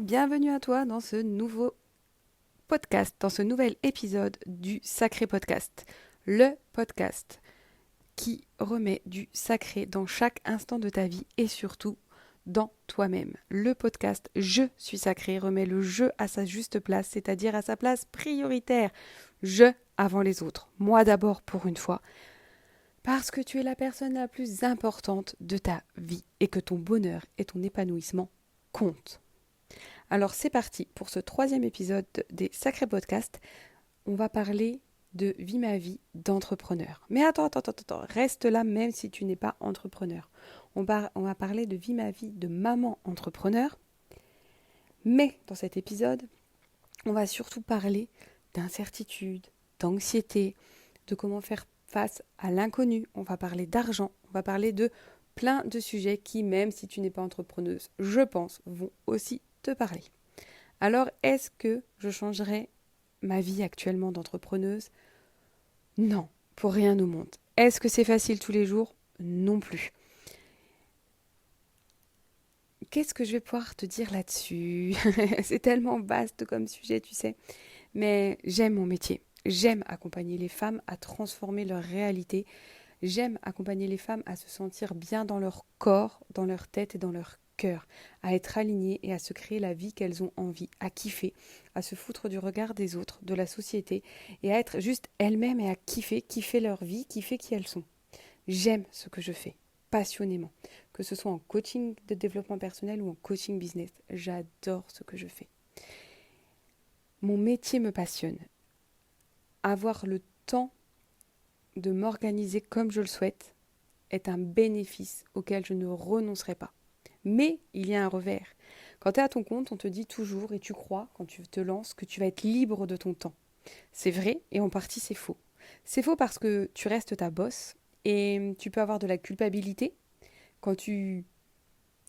bienvenue à toi dans ce nouveau podcast, dans ce nouvel épisode du Sacré Podcast. Le podcast qui remet du sacré dans chaque instant de ta vie et surtout dans toi-même. Le podcast Je suis sacré remet le je à sa juste place, c'est-à-dire à sa place prioritaire. Je avant les autres, moi d'abord pour une fois. Parce que tu es la personne la plus importante de ta vie et que ton bonheur et ton épanouissement comptent. Alors c'est parti pour ce 3e épisode des Sacrés Podcasts. On va parler de Vie ma vie d'entrepreneur. Mais attends, reste là même si tu n'es pas entrepreneur. On va parler de Vie ma vie de maman entrepreneur. Mais dans cet épisode, on va surtout parler d'incertitude, d'anxiété, de comment faire face à l'inconnu. On va parler d'argent, on va parler de plein de sujets qui, même si tu n'es pas entrepreneuse, je pense, vont aussi te parler. Alors, est-ce que je changerais ma vie actuellement d'entrepreneuse ? Non, pour rien au monde. Est-ce que c'est facile tous les jours ? Non plus. Qu'est-ce que je vais pouvoir te dire là-dessus ? C'est tellement vaste comme sujet, tu sais. Mais j'aime mon métier. J'aime accompagner les femmes à transformer leur réalité. J'aime accompagner les femmes à se sentir bien dans leur corps, dans leur tête et dans leur cœur, à être alignées et à se créer la vie qu'elles ont envie, à kiffer, à se foutre du regard des autres, de la société, et à être juste elles-mêmes et à kiffer leur vie, kiffer qui elles sont. J'aime ce que je fais, passionnément, que ce soit en coaching de développement personnel ou en coaching business. J'adore ce que je fais. Mon métier me passionne. Avoir le temps de m'organiser comme je le souhaite est un bénéfice auquel je ne renoncerai pas. Mais il y a un revers. Quand tu es à ton compte, on te dit toujours, et tu crois, quand tu te lances, que tu vas être libre de ton temps. C'est vrai, et en partie c'est faux. C'est faux parce que tu restes ta boss, et tu peux avoir de la culpabilité quand tu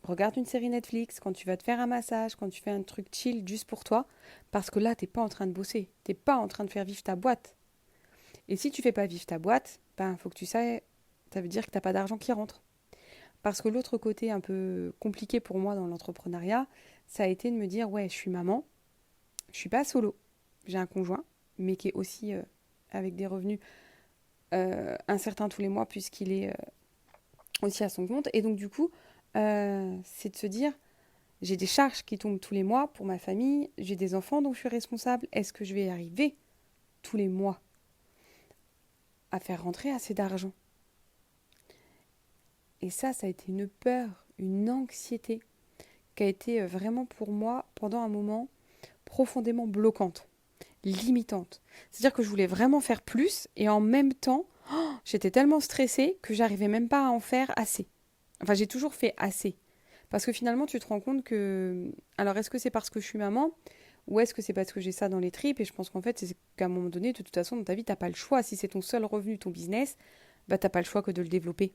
regardes une série Netflix, quand tu vas te faire un massage, quand tu fais un truc chill juste pour toi, parce que là, t'es pas en train de bosser, t'es pas en train de faire vivre ta boîte. Et si tu fais pas vivre ta boîte, faut que tu saches, ça veut dire que t'as pas d'argent qui rentre. Parce que l'autre côté un peu compliqué pour moi dans l'entrepreneuriat, ça a été de me dire, ouais, je suis maman, je suis pas solo, j'ai un conjoint, mais qui est aussi avec des revenus incertains tous les mois puisqu'il est aussi à son compte. Et donc du coup, c'est de se dire, j'ai des charges qui tombent tous les mois pour ma famille, j'ai des enfants dont je suis responsable, est-ce que je vais arriver tous les mois à faire rentrer assez d'argent ? Et ça a été une peur, une anxiété qui a été vraiment pour moi, pendant un moment, profondément bloquante, limitante. C'est-à-dire que je voulais vraiment faire plus et en même temps, j'étais tellement stressée que j'arrivais même pas à en faire assez. Enfin, j'ai toujours fait assez. Parce que finalement, tu te rends compte que... Alors, est-ce que c'est parce que je suis maman ou est-ce que c'est parce que j'ai ça dans les tripes ? Et je pense qu'en fait, c'est qu'à un moment donné, de toute façon, dans ta vie, t'as pas le choix. Si c'est ton seul revenu, ton business, t'as pas le choix que de le développer.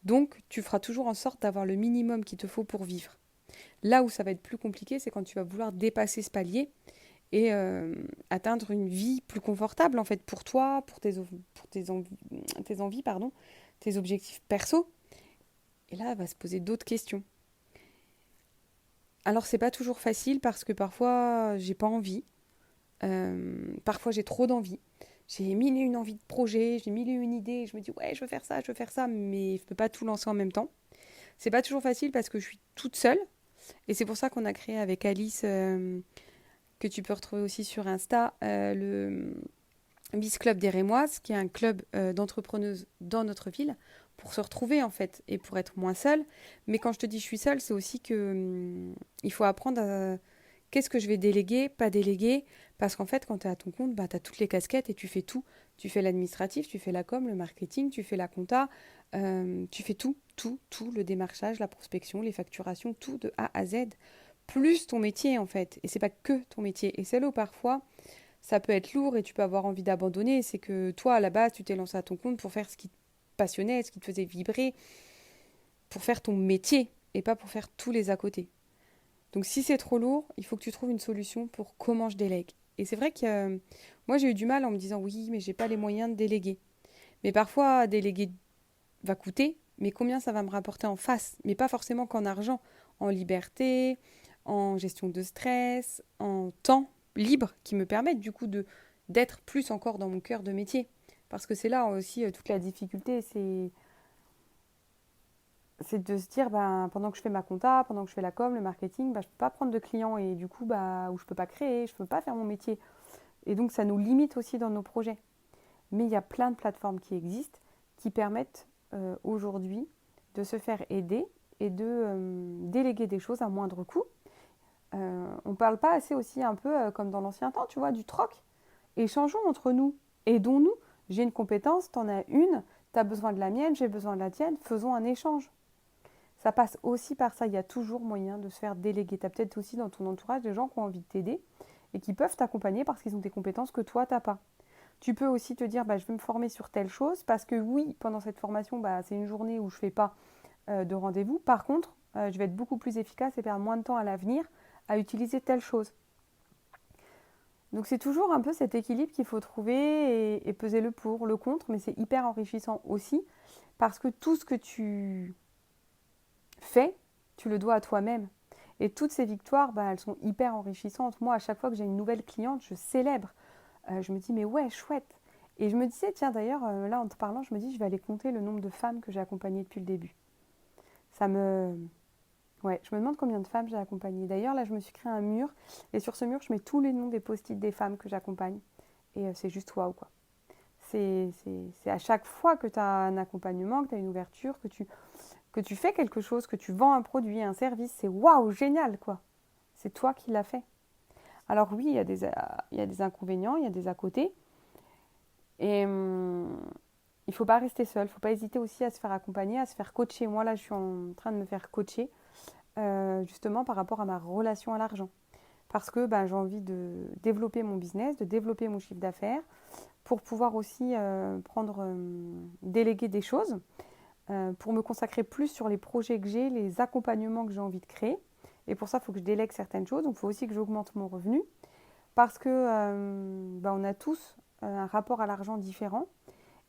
Donc, tu feras toujours en sorte d'avoir le minimum qu'il te faut pour vivre. Là où ça va être plus compliqué, c'est quand tu vas vouloir dépasser ce palier et atteindre une vie plus confortable en fait pour toi, tes envies, tes objectifs perso. Et là, va se poser d'autres questions. Alors, c'est pas toujours facile parce que parfois, j'ai pas envie. Parfois, j'ai trop d'envie. J'ai mille et une envie de projet, j'ai mille et une idées. Et je me dis, ouais, je veux faire ça, mais je peux pas tout lancer en même temps. C'est pas toujours facile parce que je suis toute seule. Et c'est pour ça qu'on a créé avec Alice, que tu peux retrouver aussi sur Insta, le Biz Club des Rémoises, qui est un club d'entrepreneuses dans notre ville, pour se retrouver en fait et pour être moins seule. Mais quand je te dis je suis seule, c'est aussi que il faut apprendre à qu'est-ce que je vais déléguer, pas déléguer, parce qu'en fait quand tu es à ton compte, tu as toutes les casquettes et tu fais tout. Tu fais l'administratif, tu fais la com, le marketing, tu fais la compta, tu fais tout, le démarchage, la prospection, les facturations, tout de A à Z, plus ton métier en fait. Et c'est pas que ton métier. Et c'est là où parfois ça peut être lourd et tu peux avoir envie d'abandonner. C'est que toi, à la base, tu t'es lancé à ton compte pour faire ce qui te passionnait, ce qui te faisait vibrer, pour faire ton métier et pas pour faire tous les à côté. Donc si c'est trop lourd, il faut que tu trouves une solution pour comment je délègue. Et c'est vrai que moi, j'ai eu du mal en me disant oui, mais j'ai pas les moyens de déléguer. Mais parfois, déléguer va coûter, mais combien ça va me rapporter en face ? Mais pas forcément qu'en argent, en liberté, en gestion de stress, en temps libre, qui me permettent du coup d'être plus encore dans mon cœur de métier. Parce que c'est là aussi toute la difficulté, c'est de se dire, ben, pendant que je fais ma compta, pendant que je fais la com, le marketing, ben, je ne peux pas prendre de clients et du coup, ou je ne peux pas créer, je ne peux pas faire mon métier. Et donc, ça nous limite aussi dans nos projets. Mais il y a plein de plateformes qui existent qui permettent aujourd'hui de se faire aider et de déléguer des choses à moindre coût. On ne parle pas assez aussi un peu comme dans l'ancien temps, tu vois, du troc. Échangeons entre nous, aidons-nous. J'ai une compétence, t'en as une, t'as besoin de la mienne, j'ai besoin de la tienne, faisons un échange. Ça passe aussi par ça, il y a toujours moyen de se faire déléguer. Tu as peut-être aussi dans ton entourage des gens qui ont envie de t'aider et qui peuvent t'accompagner parce qu'ils ont des compétences que toi, tu n'as pas. Tu peux aussi te dire, je vais me former sur telle chose parce que oui, pendant cette formation, c'est une journée où je ne fais pas de rendez-vous. Par contre, je vais être beaucoup plus efficace et perdre moins de temps à l'avenir à utiliser telle chose. Donc c'est toujours un peu cet équilibre qu'il faut trouver et peser le pour, le contre, mais c'est hyper enrichissant aussi parce que tout ce que tu fais, tu le dois à toi-même. Et toutes ces victoires, elles sont hyper enrichissantes. Moi, à chaque fois que j'ai une nouvelle cliente, je célèbre. Je me dis, mais ouais, chouette. Et je me disais, tiens, d'ailleurs, là, en te parlant, je me dis, je vais aller compter le nombre de femmes que j'ai accompagnées depuis le début. Ça me... Ouais, je me demande combien de femmes j'ai accompagnées. D'ailleurs, là, je me suis créé un mur. Et sur ce mur, je mets tous les noms des post-it des femmes que j'accompagne. Et c'est juste waouh, quoi. C'est à chaque fois que tu as un accompagnement, que tu as une ouverture, que tu fais quelque chose, que tu vends un produit, un service, c'est waouh, génial, quoi. C'est toi qui l'as fait. Alors oui, il y a des inconvénients, il y a des à côté. Et il ne faut pas rester seul, il ne faut pas hésiter aussi à se faire accompagner, à se faire coacher. Moi, là, je suis en train de me faire coacher, justement par rapport à ma relation à l'argent. Parce que j'ai envie de développer mon business, de développer mon chiffre d'affaires, pour pouvoir aussi déléguer des choses, pour me consacrer plus sur les projets que j'ai, les accompagnements que j'ai envie de créer. Et pour ça, il faut que je délègue certaines choses. Donc, il faut aussi que j'augmente mon revenu. Parce que on a tous un rapport à l'argent différent.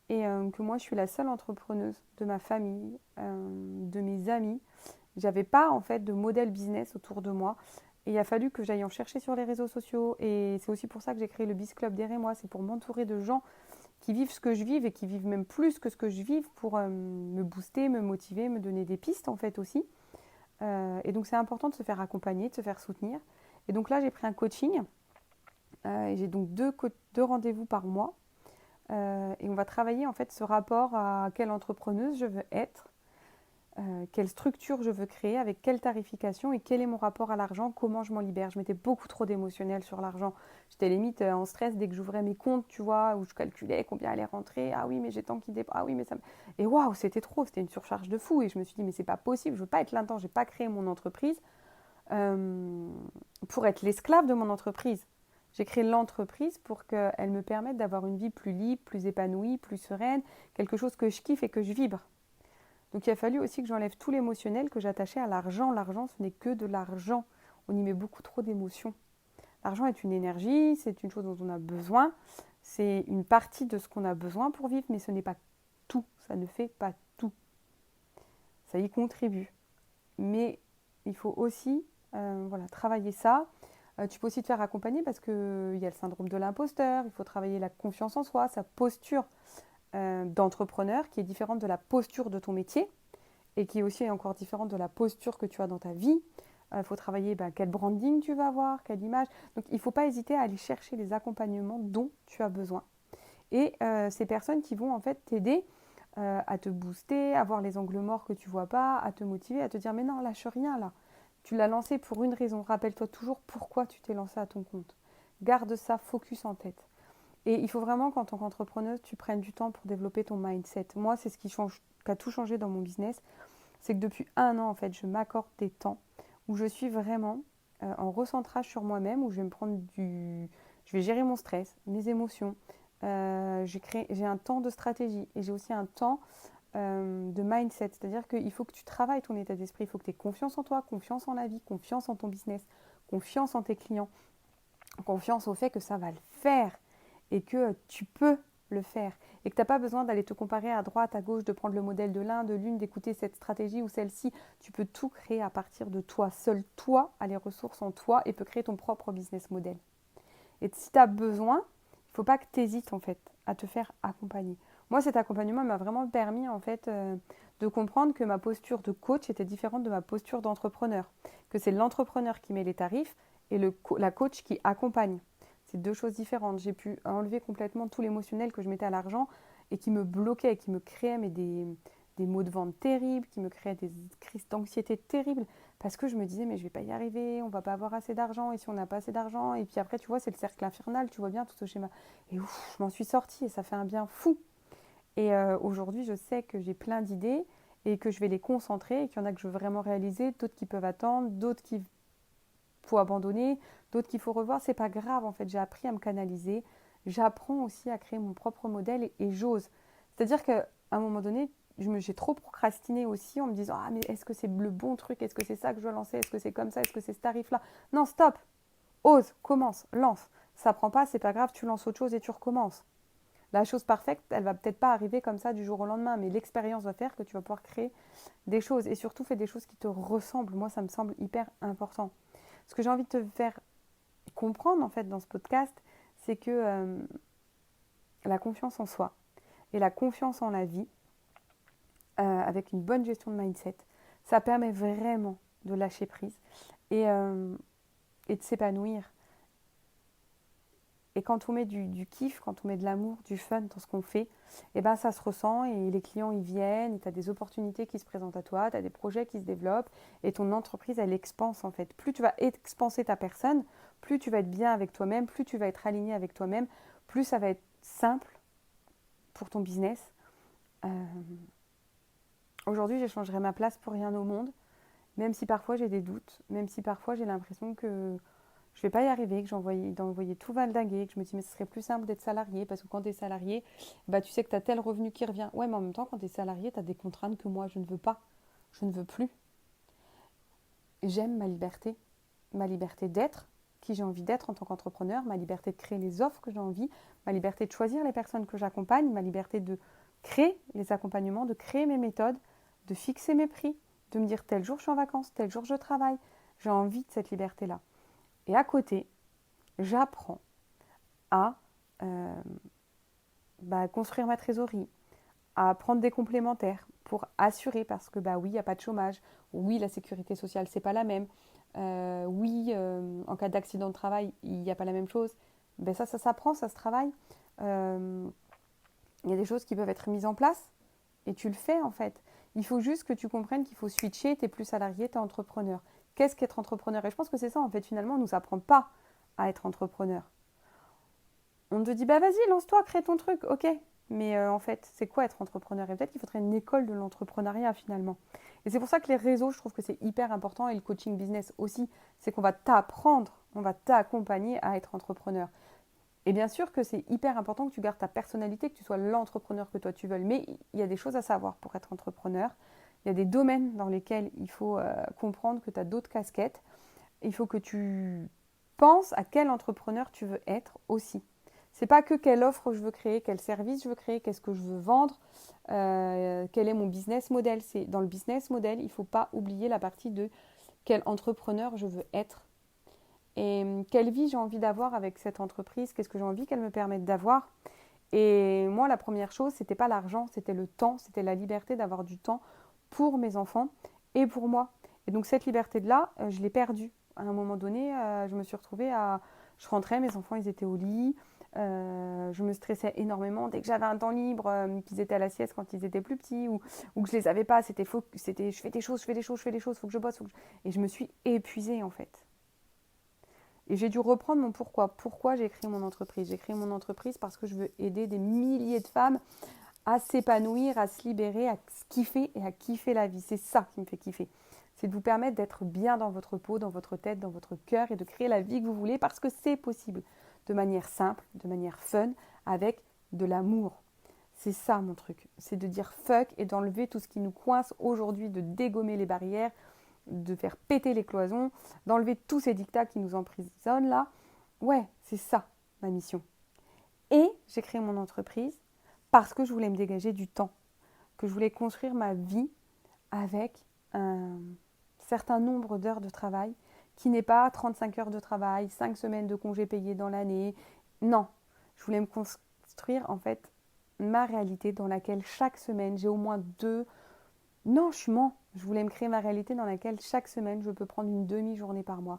Et que moi, je suis la seule entrepreneuse de ma famille, de mes amis. J'avais pas, en fait, de modèle business autour de moi. Et il a fallu que j'aille en chercher sur les réseaux sociaux. Et c'est aussi pour ça que j'ai créé le Biz Club derrière moi. C'est pour m'entourer de gens qui vivent ce que je vis et qui vivent même plus que ce que je vis pour me booster, me motiver, me donner des pistes en fait aussi. Et donc c'est important de se faire accompagner, de se faire soutenir. Et donc là j'ai pris un coaching et j'ai donc deux rendez-vous par mois. Et on va travailler en fait ce rapport à quelle entrepreneuse je veux être, quelle structure je veux créer, avec quelle tarification et quel est mon rapport à l'argent, comment je m'en libère. Je mettais beaucoup trop d'émotionnel sur l'argent. J'étais limite en stress dès que j'ouvrais mes comptes, tu vois, où je calculais combien allait rentrer. Ah oui, mais j'ai tant qui dépend. Ah oui, mais ça. Et waouh, c'était trop, c'était une surcharge de fou. Et je me suis dit, mais c'est pas possible, je veux pas être là-dedans, j'ai pas créé mon entreprise euh, pour être l'esclave de mon entreprise. J'ai créé l'entreprise pour qu'elle me permette d'avoir une vie plus libre, plus épanouie, plus sereine, quelque chose que je kiffe et que je vibre. Donc il a fallu aussi que j'enlève tout l'émotionnel que j'attachais à l'argent. L'argent, ce n'est que de l'argent. On y met beaucoup trop d'émotions. L'argent est une énergie, c'est une chose dont on a besoin. C'est une partie de ce qu'on a besoin pour vivre, mais ce n'est pas tout. Ça ne fait pas tout. Ça y contribue. Mais il faut aussi travailler ça. Tu peux aussi te faire accompagner parce qu'il y a le syndrome de l'imposteur. Il faut travailler la confiance en soi, sa posture d'entrepreneur qui est différente de la posture de ton métier et qui est aussi encore différente de la posture que tu as dans ta vie. Il faut travailler quel branding tu vas avoir, quelle image. Donc il ne faut pas hésiter à aller chercher les accompagnements dont tu as besoin. Et ces personnes qui vont en fait t'aider à te booster, à voir les angles morts que tu ne vois pas, à te motiver, à te dire mais non, lâche rien là. Tu l'as lancé pour une raison. Rappelle-toi toujours pourquoi tu t'es lancé à ton compte. Garde ça focus en tête. Et il faut vraiment qu'en tant qu'entrepreneuse, tu prennes du temps pour développer ton mindset. Moi, c'est ce qui a tout changé dans mon business. C'est que depuis un an, en fait, je m'accorde des temps où je suis vraiment en recentrage sur moi-même, où je vais me prendre du... Je vais gérer mon stress, mes émotions. J'ai un temps de stratégie et j'ai aussi un temps de mindset. C'est-à-dire qu'il faut que tu travailles ton état d'esprit. Il faut que tu aies confiance en toi, confiance en la vie, confiance en ton business, confiance en tes clients, confiance au fait que ça va le faire et que tu peux le faire et que tu n'as pas besoin d'aller te comparer à droite, à gauche, de prendre le modèle de l'un, de l'une, d'écouter cette stratégie ou celle-ci. Tu peux tout créer à partir de toi. Seul toi a les ressources en toi et peut créer ton propre business model. Et si tu as besoin, il ne faut pas que tu hésites en fait à te faire accompagner. Moi, cet accompagnement m'a vraiment permis en fait de comprendre que ma posture de coach était différente de ma posture d'entrepreneur. Que c'est l'entrepreneur qui met les tarifs et la coach qui accompagne. C'est deux choses différentes. J'ai pu enlever complètement tout l'émotionnel que je mettais à l'argent et qui me bloquait, qui me créait des maux de vente terribles, qui me créait des crises d'anxiété terribles parce que je me disais mais je vais pas y arriver, on va pas avoir assez d'argent et si on n'a pas assez d'argent et puis après tu vois c'est le cercle infernal, tu vois bien tout ce schéma et ouf, je m'en suis sortie et ça fait un bien fou. Et aujourd'hui je sais que j'ai plein d'idées et que je vais les concentrer et qu'il y en a que je veux vraiment réaliser, d'autres qui peuvent attendre, d'autres qu'il faut abandonner, d'autres qu'il faut revoir, c'est pas grave en fait, j'ai appris à me canaliser, j'apprends aussi à créer mon propre modèle et j'ose. C'est-à-dire qu'à un moment donné, j'ai trop procrastiné aussi en me disant ah mais est-ce que c'est le bon truc, est-ce que c'est ça que je dois lancer, est-ce que c'est comme ça, est-ce que c'est ce tarif-là. Non, stop, ose, commence, lance. Ça prend pas, c'est pas grave, tu lances autre chose et tu recommences. La chose parfaite, elle va peut-être pas arriver comme ça du jour au lendemain, mais l'expérience va faire que tu vas pouvoir créer des choses et surtout fais des choses qui te ressemblent. Moi, ça me semble hyper important. Ce que j'ai envie de te faire comprendre en fait dans ce podcast, c'est que la confiance en soi et la confiance en la vie, avec une bonne gestion de mindset, ça permet vraiment de lâcher prise et de s'épanouir. Et quand on met du kiff, quand on met de l'amour, du fun dans ce qu'on fait, et ben ça se ressent et les clients ils viennent, et tu as des opportunités qui se présentent à toi, tu as des projets qui se développent et ton entreprise elle expanse en fait. Plus tu vas expanser ta personne, plus tu vas être bien avec toi-même, plus tu vas être aligné avec toi-même, plus ça va être simple pour ton business. Euh, Aujourd'hui, j'échangerai ma place pour rien au monde, même si parfois j'ai des doutes, même si parfois j'ai l'impression que je vais pas y arriver, que d'envoyer tout valdinguer, que je me dis mais ce serait plus simple d'être salarié parce que quand tu es salarié, bah tu sais que tu as tel revenu qui revient. Ouais, mais en même temps, quand tu es salarié, tu as des contraintes que moi je ne veux pas, je ne veux plus. J'aime ma liberté d'être qui j'ai envie d'être en tant qu'entrepreneur, ma liberté de créer les offres que j'ai envie, ma liberté de choisir les personnes que j'accompagne, ma liberté de créer les accompagnements, de créer mes méthodes, de fixer mes prix, de me dire tel jour je suis en vacances, tel jour je travaille. J'ai envie de cette liberté-là. Et à côté, j'apprends à construire ma trésorerie, à prendre des complémentaires pour assurer, parce que bah oui, il n'y a pas de chômage, oui, la sécurité sociale, c'est pas la même, oui, en cas d'accident de travail, il n'y a pas la même chose. Ben ça s'apprend, ça se travaille. Euh, Il y a des choses qui peuvent être mises en place et tu le fais en fait. Il faut juste que tu comprennes qu'il faut switcher, tu n'es plus salarié, tu es entrepreneur. Qu'est-ce qu'être entrepreneur? Et je pense que c'est ça en fait, finalement, on ne nous apprend pas à être entrepreneur. On te dit, bah vas-y, lance-toi, crée ton truc, ok. Mais en fait, c'est quoi être entrepreneur? Et peut-être qu'il faudrait une école de l'entrepreneuriat finalement. Et c'est pour ça que les réseaux, je trouve que c'est hyper important et le coaching business aussi, c'est qu'on va t'apprendre, on va t'accompagner à être entrepreneur. Et bien sûr que c'est hyper important que tu gardes ta personnalité, que tu sois l'entrepreneur que toi tu veux. Mais il y a des choses à savoir pour être entrepreneur. Il y a des domaines dans lesquels il faut comprendre que tu as d'autres casquettes. Il faut que tu penses à quel entrepreneur tu veux être aussi. C'est pas que quelle offre je veux créer, quel service je veux créer, qu'est-ce que je veux vendre, quel est mon business model. C'est dans le business model, il ne faut pas oublier la partie de quel entrepreneur je veux être et quelle vie j'ai envie d'avoir avec cette entreprise, qu'est-ce que j'ai envie qu'elle me permette d'avoir. Et moi, la première chose, c'était pas l'argent, c'était le temps, c'était la liberté d'avoir du temps pour mes enfants et pour moi. Et donc cette liberté-là, je l'ai perdue. À un moment donné, je me suis retrouvée à... Je rentrais, mes enfants, ils étaient au lit. Je me stressais énormément dès que j'avais un temps libre, qu'ils étaient à la sieste quand ils étaient plus petits ou que je les avais pas. C'était je fais des choses, faut que je bosse. Et je me suis épuisée en fait. Et j'ai dû reprendre mon pourquoi. Pourquoi j'ai créé mon entreprise? J'ai créé mon entreprise parce que je veux aider des milliers de femmes à s'épanouir, à se libérer, à se kiffer et à kiffer la vie. C'est ça qui me fait kiffer. C'est de vous permettre d'être bien dans votre peau, dans votre tête, dans votre cœur et de créer la vie que vous voulez parce que c'est possible. De manière simple, de manière fun, avec de l'amour. C'est ça mon truc. C'est de dire fuck et d'enlever tout ce qui nous coince aujourd'hui, de dégommer les barrières, de faire péter les cloisons, d'enlever tous ces dictats qui nous emprisonnent là. Ouais, c'est ça ma mission. Et j'ai créé mon entreprise parce que je voulais me dégager du temps, que je voulais construire ma vie avec un certain nombre d'heures de travail qui n'est pas 35 heures de travail, 5 semaines de congés payés dans l'année. Non, je voulais me construire en fait ma réalité dans laquelle chaque semaine j'ai au moins deux... Non, je mens. Je voulais me créer ma réalité dans laquelle chaque semaine je peux prendre une demi-journée par mois.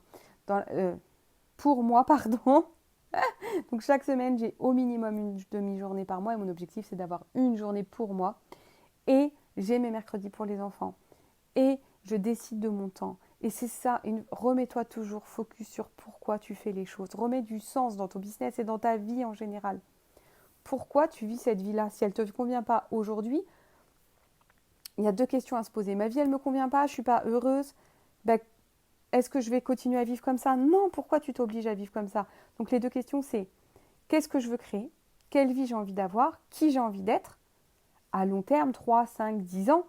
Pour moi, pardon. Donc chaque semaine j'ai au minimum une demi-journée par mois et mon objectif c'est d'avoir une journée pour moi. Et j'ai mes mercredis pour les enfants. Et je décide de mon temps. Et c'est ça, remets-toi toujours focus sur pourquoi tu fais les choses. Remets du sens dans ton business et dans ta vie en général. Pourquoi tu vis cette vie-là? Si elle ne te convient pas aujourd'hui, il y a deux questions à se poser. Ma vie, elle ne me convient pas, je ne suis pas heureuse. Ben, est-ce que je vais continuer à vivre comme ça? Non, pourquoi tu t'obliges à vivre comme ça? Donc les deux questions, c'est qu'est-ce que je veux créer? Quelle vie j'ai envie d'avoir? Qui j'ai envie d'être? À long terme, 3, 5, 10 ans.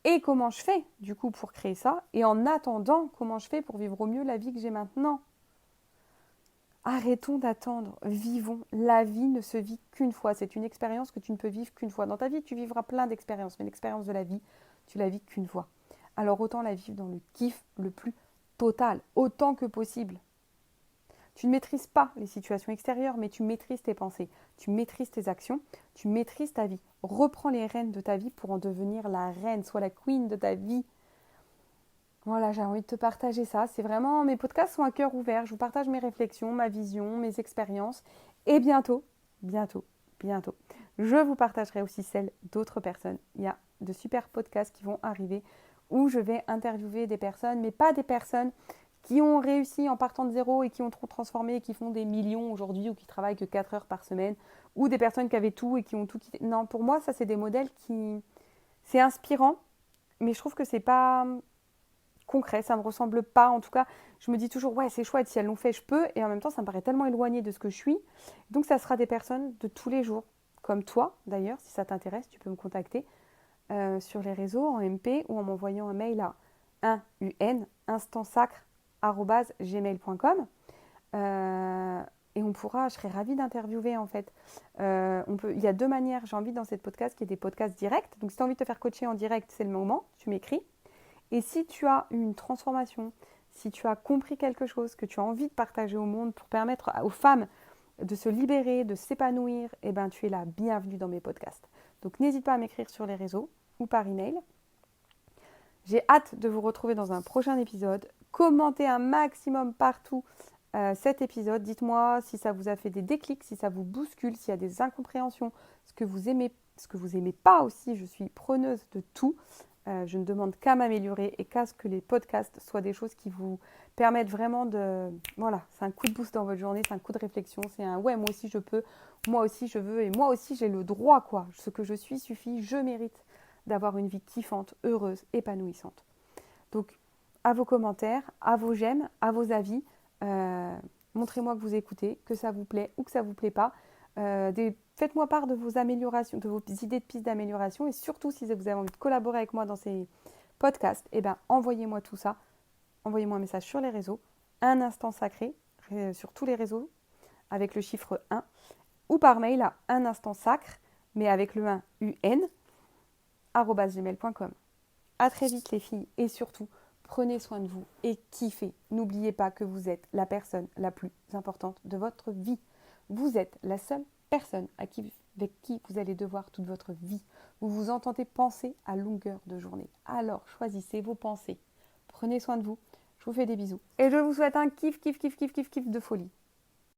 Et comment je fais du coup pour créer ça? Et en attendant, comment je fais pour vivre au mieux la vie que j'ai maintenant? Arrêtons d'attendre, vivons. La vie ne se vit qu'une fois. C'est une expérience que tu ne peux vivre qu'une fois. Dans ta vie, tu vivras plein d'expériences, mais l'expérience de la vie, tu la vis qu'une fois. Alors autant la vivre dans le kiff le plus total, autant que possible. Tu ne maîtrises pas les situations extérieures, mais tu maîtrises tes pensées, tu maîtrises tes actions, tu maîtrises ta vie. Reprends les rênes de ta vie pour en devenir la reine, sois la queen de ta vie. Voilà, j'ai envie de te partager ça. C'est vraiment, mes podcasts sont à cœur ouvert. Je vous partage mes réflexions, ma vision, mes expériences. Et bientôt, je vous partagerai aussi celles d'autres personnes. Il y a de super podcasts qui vont arriver où je vais interviewer des personnes, mais pas des personnes qui ont réussi en partant de zéro et qui ont trop transformé et qui font des millions aujourd'hui ou qui travaillent que 4 heures par semaine, ou des personnes qui avaient tout et qui ont tout quitté. Non, pour moi, ça, c'est des modèles qui... C'est inspirant, mais je trouve que c'est pas concret, ça me ressemble pas. En tout cas, je me dis toujours, ouais, c'est chouette, si elles l'ont fait, je peux. Et en même temps, ça me paraît tellement éloigné de ce que je suis. Donc, ça sera des personnes de tous les jours, comme toi, d'ailleurs, si ça t'intéresse, tu peux me contacter sur les réseaux, en MP, ou en m'envoyant un mail à 1un-instansacre@gmail.com. Et on pourra, je serais ravie d'interviewer en fait. Il y a deux manières, j'ai envie dans cette podcast, qui est des podcasts directs. Donc si tu as envie de te faire coacher en direct, c'est le moment, tu m'écris. Et si tu as une transformation, si tu as compris quelque chose que tu as envie de partager au monde pour permettre aux femmes de se libérer, de s'épanouir, eh ben, tu es la bienvenue dans mes podcasts. Donc n'hésite pas à m'écrire sur les réseaux ou par email. J'ai hâte de vous retrouver dans un prochain épisode. Commentez un maximum partout cet épisode. Dites-moi si ça vous a fait des déclics, si ça vous bouscule, s'il y a des incompréhensions, ce que vous aimez pas aussi. Je suis preneuse de tout. Je ne demande qu'à m'améliorer et qu'à ce que les podcasts soient des choses qui vous permettent vraiment de... Voilà, c'est un coup de boost dans votre journée, c'est un coup de réflexion, c'est un « ouais, moi aussi je peux, moi aussi je veux et moi aussi j'ai le droit, quoi. Ce que je suis suffit, je mérite d'avoir une vie kiffante, heureuse, épanouissante. » Donc, à vos commentaires, à vos j'aime, à vos avis, montrez-moi que vous écoutez, que ça vous plaît ou que ça ne vous plaît pas. Faites-moi part de vos améliorations, de vos idées de pistes d'amélioration et surtout si vous avez envie de collaborer avec moi dans ces podcasts, eh ben, envoyez-moi tout ça. Envoyez-moi un message sur les réseaux, un instant sacré, sur tous les réseaux, avec le chiffre 1, ou par mail à un instant sacre, mais avec le 1 un@gmail.com. À très vite les filles et surtout, prenez soin de vous et kiffez. N'oubliez pas que vous êtes la personne la plus importante de votre vie. Vous êtes la seule personne avec qui vous allez devoir toute votre vie. Vous vous entendez penser à longueur de journée. Alors choisissez vos pensées. Prenez soin de vous. Je vous fais des bisous. Et je vous souhaite un kiff de folie.